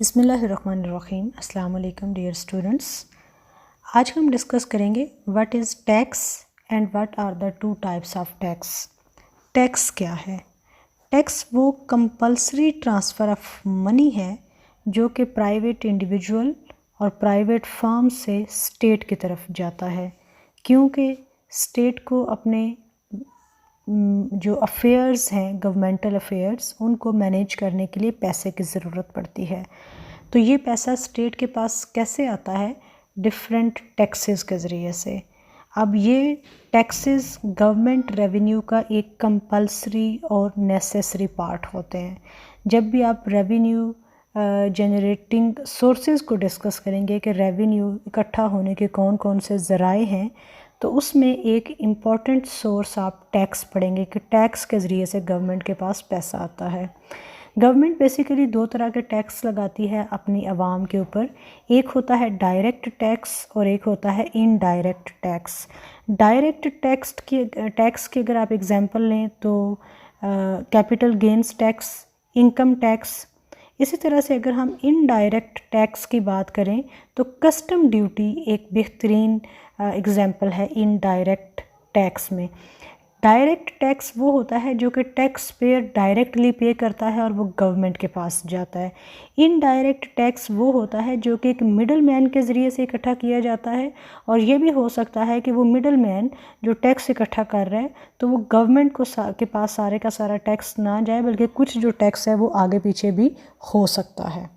बिस्मिल्लाहिर्रहमानिर्रहीम। अस्सलाम वालेकुम डियर स्टूडेंट्स। आज हम डिस्कस करेंगे what is tax and what are the two types of tax. Tax क्या है? टैक्स वो कंपल्सरी ट्रांसफ़र ऑफ मनी है जो कि प्राइवेट इंडिविजुअल और प्राइवेट फर्म से स्टेट की तरफ जाता है, क्योंकि स्टेट को अपने जो अफेयर्स हैं, गवर्नमेंटल अफेयर्स, उनको मैनेज करने के लिए पैसे की ज़रूरत पड़ती है। तो ये पैसा स्टेट के पास कैसे आता है? डिफरेंट टैक्सेस के ज़रिए से। अब ये टैक्सेस गवर्नमेंट रेवेन्यू का एक कंपल्सरी और नेसेसरी पार्ट होते हैं। जब भी आप रेवेन्यू जनरेटिंग सोर्सेज को डिस्कस करेंगे कि रेवेन्यू इकट्ठा होने के कौन कौन से ज़राए हैं, तो उसमें एक इम्पॉर्टेंट सोर्स आप टैक्स पढ़ेंगे कि टैक्स के ज़रिए से गवर्नमेंट के पास पैसा आता है। गवर्नमेंट बेसिकली दो तरह के टैक्स लगाती है अपनी आवाम के ऊपर। एक होता है डायरेक्ट टैक्स और एक होता है इनडायरेक्ट टैक्स। डायरेक्ट टैक्स की अगर आप एग्जांपल लें तो capital gains tax, income tax. इसी तरह से अगर हम इनडायरेक्ट टैक्स की बात करें तो कस्टम ड्यूटी एक बेहतरीन एग्जांपल है इनडायरेक्ट टैक्स में। डायरेक्ट टैक्स वो होता है जो कि टैक्स पेयर डायरेक्टली पे करता है और वो गवर्नमेंट के पास जाता है। इनडायरेक्ट टैक्स वो होता है जो कि एक मिडल मैन के ज़रिए से इकट्ठा किया जाता है, और ये भी हो सकता है कि वो मिडल मैन जो टैक्स इकट्ठा कर रहा है तो वो गवर्नमेंट को के पास सारे का सारा टैक्स ना जाए, बल्कि कुछ जो टैक्स है वो आगे पीछे भी हो सकता है।